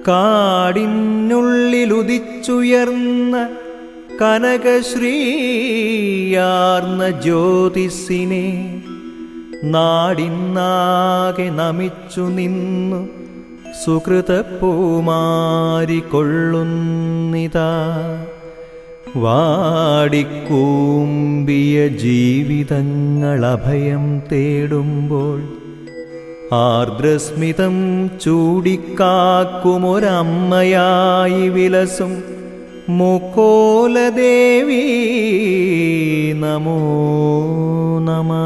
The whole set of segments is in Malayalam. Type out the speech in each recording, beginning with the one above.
കാടിനുള്ളിലുദിച്ചുയർന്ന കനകശ്രീയാർന്ന ജ്യോതിസിനെ നാടിന്നാകെ നമിച്ചു നിന്നു സുകൃതപ്പൂമാരി കൊള്ളുന്നിതാ. വാടിക്കൂമ്പിയ ജീവിതങ്ങളഭയം തേടുമ്പോൾ ആർദ്രസ്മിതം ചൂടിക്കാക്കുമൊരമ്മയായി വിലസും മുക്കോലദേവി നമോ നമഃ.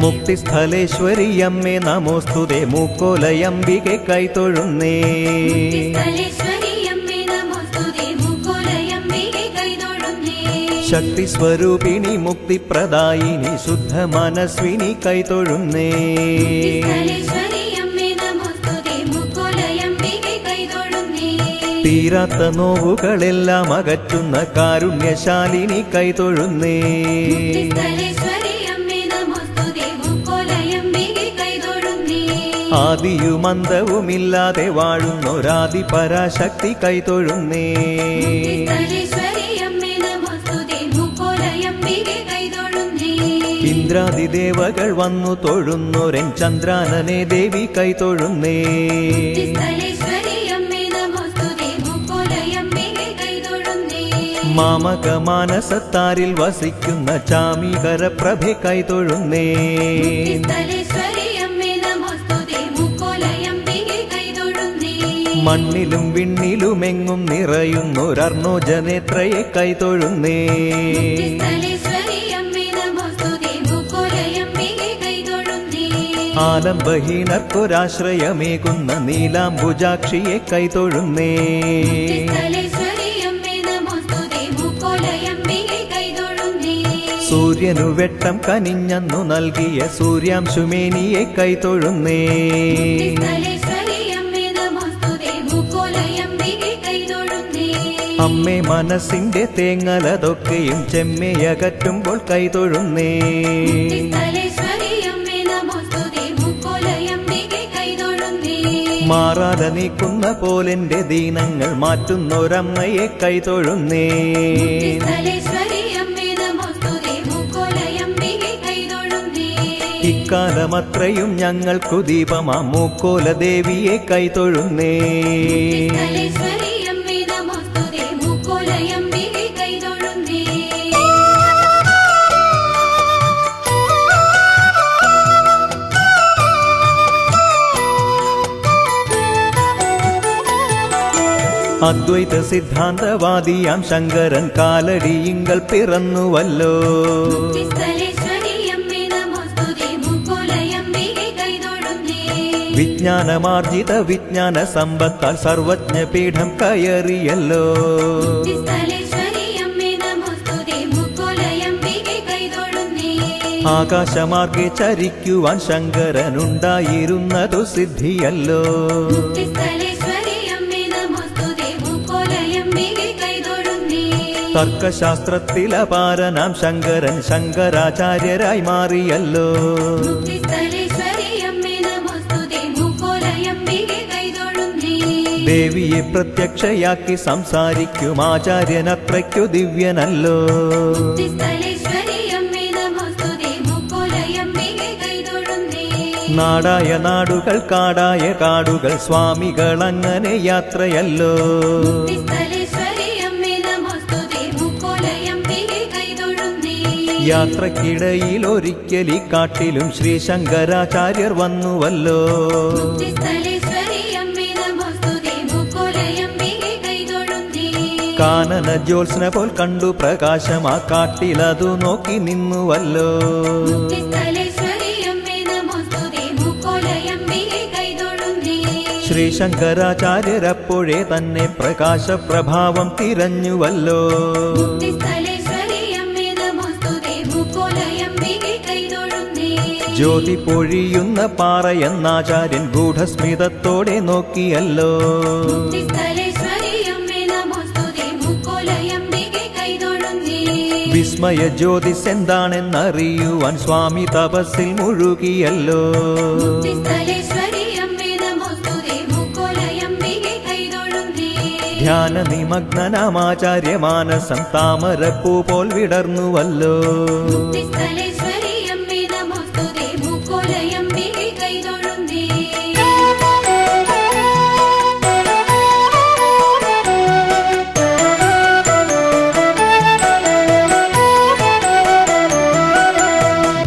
മുക്തിസ്ഥലേശ്വരി അമ്മേ നമോസ്തുതേ. മൂക്കോലയംബികെ കൈതൊഴുന്നേ. ശക്തിസ്വരൂപിണി മുക്തിപ്രദായിനി ശുദ്ധ മനസ്വിനി കൈതൊഴുന്നേ. തീരാത്ത നോവുകളെല്ലാം അകറ്റുന്ന കാരുണ്യശാലിനി കൈതൊഴുന്നേ. ആദിയുമന്തവുമില്ലാതെ വാഴുന്നൊരാദി പരാശക്തി കൈതൊഴുന്നേ. ഇന്ദ്രാദിദേവകൾ വന്നു തൊഴുന്നൊരൻ ചന്ദ്രാനനെ ദേവി കൈതൊഴുന്നേ. മാമക മാനസത്താരിൽ വസിക്കുന്ന ചാമികര പ്രഭെ കൈതൊഴുന്നേ. മണ്ണിലും വിണ്ണിലുമെങ്ങും നിറയുന്നൊരർണോജനേത്രയെ കൈതൊഴുന്നേ. ആലംബഹീനർക്കൊരാശ്രയമേകുന്ന നീലാംബുജാക്ഷിയെ കൈതൊഴുന്നേ. സൂര്യനു വെട്ടം കനിഞ്ഞന്നു നൽകിയ സൂര്യാംശുമേനിയെ കൈതൊഴുന്നേ. അമ്മേ മനസ്സിന്റെ തേങ്ങലതൊക്കെയും ചെമ്മയകറ്റുമ്പോൾ കൈതൊഴുന്നേ. മാറാതെ നീക്കുന്ന പോലെന്റെ ദീനങ്ങൾ മാറ്റുന്നൊരമ്മയെ കൈതൊഴുന്നേ. ഇക്കാലമത്രയും ഞങ്ങൾക്കു ദീപമാ മൂക്കോല ദേവിയെ കൈതൊഴുന്നേ. അദ്വൈത സിദ്ധാന്തവാദിയാം ശങ്കരൻ കാലടിയിങ്കൽ പിറന്നുവല്ലോ. വിജ്ഞാനമാർജിത വിജ്ഞാന സമ്പത്താൽ സർവജ്ഞപീഠം കയറിയല്ലോ. ആകാശമാർഗെ ചരിക്കുവാൻ ശങ്കരനുണ്ടായിരുന്നതു സിദ്ധിയല്ലോ. തർക്കശാസ്ത്രത്തിലപാരനാം ശങ്കരൻ ശങ്കരാചാര്യരായി മാറിയല്ലോ. ദേവിയെ പ്രത്യക്ഷയാക്കി സംസാരിക്കും ആചാര്യനത്രയ്ക്കു ദിവ്യനല്ലോ. നാടായ നാടുകൾ കാടായ കാടുകൾ സ്വാമികളങ്ങനെ യാത്രയല്ലോ. യാത്രക്കിടയിൽ ഒരിക്കലി കാട്ടിലും ശ്രീ ശങ്കരാചാര്യർ വന്നുവല്ലോ. കാനന ജ്യോത്സ്ന പോൽ കണ്ടു പ്രകാശം ആ കാട്ടിലതു നോക്കി നിന്നുവല്ലോ. ശ്രീ ശങ്കരാചാര്യരപ്പോഴേ തന്നെ പ്രകാശപ്രഭാവം തിരഞ്ഞുവല്ലോ. ജ്യോതി പൊഴിയുന്ന പാറയെന്നാചാര്യൻ ഗൂഢസ്മിതത്തോടെ നോക്കിയല്ലോ. വിസ്മയ ജ്യോതിസ് എന്താണെന്നറിയുവാൻ സ്വാമി തപസ്സിൽ മുഴുകിയല്ലോ. ധ്യാന നിമഗ്നനാമാചാര്യ മാനസം താമരപ്പൂ പോൽ വിടർന്നുവല്ലോ.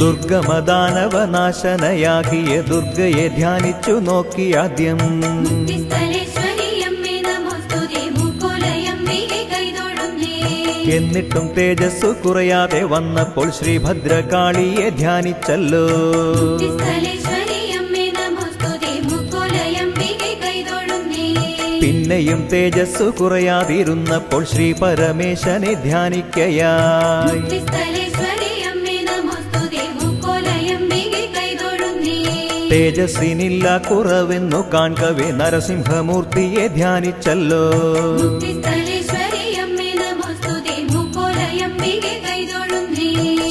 ദുർഗമദാനവനാശനയാകിയ ദുർഗയെ ധ്യാനിച്ചു നോക്കി ആദ്യം. എന്നിട്ടും തേജസ്സു കുറയാതെ വന്നപ്പോൾ ശ്രീഭദ്രകാളിയെ ധ്യാനിച്ചല്ലോ. പിന്നെയും തേജസ്സു കുറയാതിരുന്നപ്പോൾ ശ്രീ പരമേശനെ ധ്യാനിക്കയായി. തേജസ്സിനില്ല കുറവെന്നു കാൺകവേ നരസിംഹമൂർത്തിയെ ധ്യാനിച്ചല്ലോ.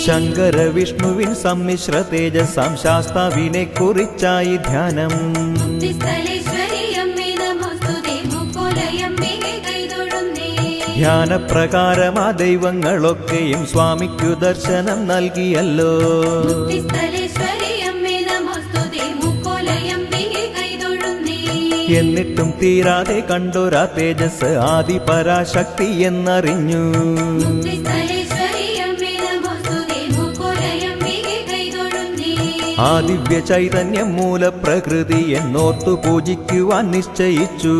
ശങ്കര വിഷ്ണുവിൻ സമ്മിശ്ര തേജസാം ശാസ്താവിനെ കുറിച്ചായി ധ്യാനം. ധ്യാനപ്രകാരം ആ ദൈവങ്ങളൊക്കെയും സ്വാമിക്കു ദർശനം നൽകിയല്ലോ. എന്നിട്ടും തീരാതെ കണ്ടൊരാ തേജസ് ആദിപരാശക്തി എന്നറിഞ്ഞു. ആ ദിവ്യ ചൈതന്യം മൂലപ്രകൃതി എന്നോർത്തു പൂജിക്കുവാൻ നിശ്ചയിച്ചു.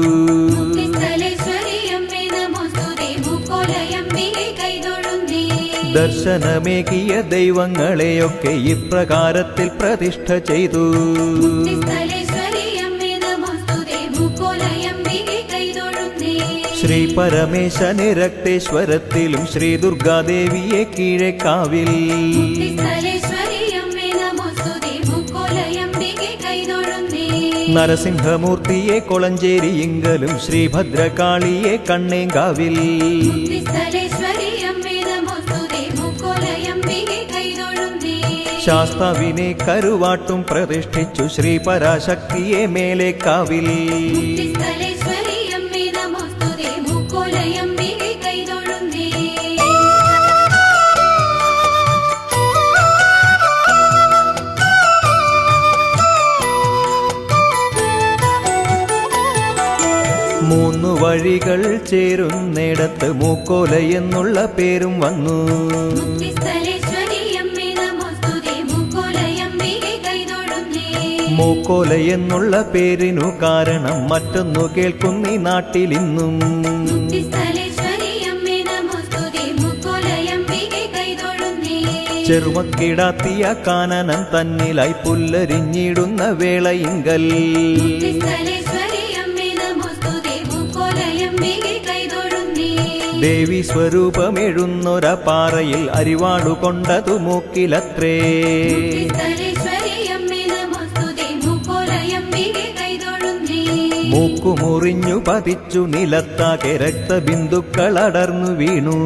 ദർശനമേകിയ ദൈവങ്ങളെയൊക്കെ ഇപ്രകാരത്തിൽ പ്രതിഷ്ഠ ചെയ്തു. ശ്രീ പരമേശനെ രക്തേശ്വരത്തിലും ശ്രീ ദുർഗാദേവിയെ കീഴേക്കാവിൽ. നരസിംഹമൂർത്തിയെ കൊളഞ്ചേരിയിങ്കലും ശ്രീഭദ്രകാളിയെ കണ്ണേങ്കാവിൽ. ശാസ്താവിനെ കരുവാട്ടും പ്രതിഷ്ഠിച്ചു ശ്രീ പരാശക്തിയെ മേലേക്കാവിൽ. മൂന്നു വഴികൾ ചേരുന്നിടത്ത് മൂക്കോല എന്നുള്ള പേരും വന്നു. മൂക്കോല എന്നുള്ള പേരിനു കാരണം മറ്റൊന്നു കേൾക്കുന്നീ നാട്ടിലിന്നും. ചെറുമക്കിടാത്തിയ കാനനം തന്നിലായി പുല്ലരിഞ്ഞിടുന്ന വേളയിങ്കൽ. ദേവി സ്വരൂപമെഴുന്നൊര പാറയിൽ അരിവാളുകൊണ്ടതു മൂക്കിലത്രേ. മൂക്കുമുറിഞ്ഞു പതിച്ചു നിലത്താകെ രക്തബിന്ദുക്കളടർന്നു വീണു.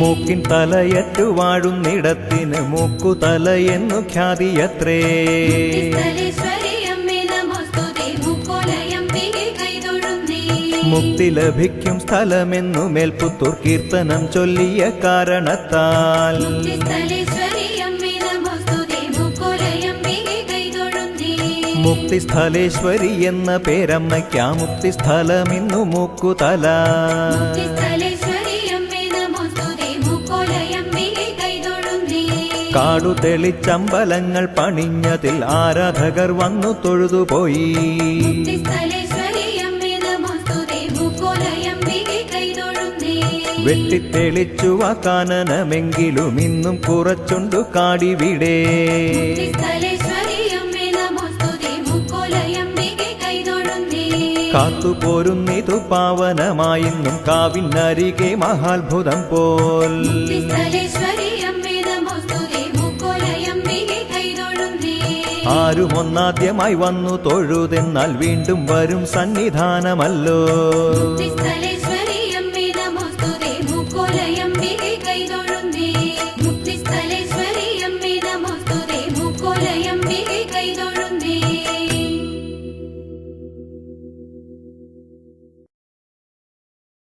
മൂക്കിൻ തലയറ്റു വാഴുന്നിടത്തിന് മൂക്കുതലയെന്നു ഖ്യാതിയത്രേ. മുക്തി ലഭിക്കും സ്ഥലമെന്നു മേൽപുത്തൂർ കീർത്തനം ചൊല്ലിയ കാരണത്താൽ. മുക്തിസ്ഥലേശ്വരി എന്ന പേരമ്മയ്ക്കാ മുക്തിസ്ഥലമിന്നു മൂക്കുതല. കാടു തെളിച്ചമ്പലങ്ങൾ പണിഞ്ഞതിൽ ആരാധകർ വന്നു തൊഴുതുപോയി. വെട്ടിത്തെളിച്ചുവ കാനനമെങ്കിലും ഇന്നും കുറച്ചുണ്ടു കാടിവിടെ. കാത്തുപോരുന്നിതു പാവനമായിന്നും കാവിനരികെ മഹാത്ഭുതം പോൽ ആരുമൊന്നാദ്യമായി വന്നു തൊഴുതെന്നാൽ വീണ്ടും വരും സന്നിധാനമല്ലോ.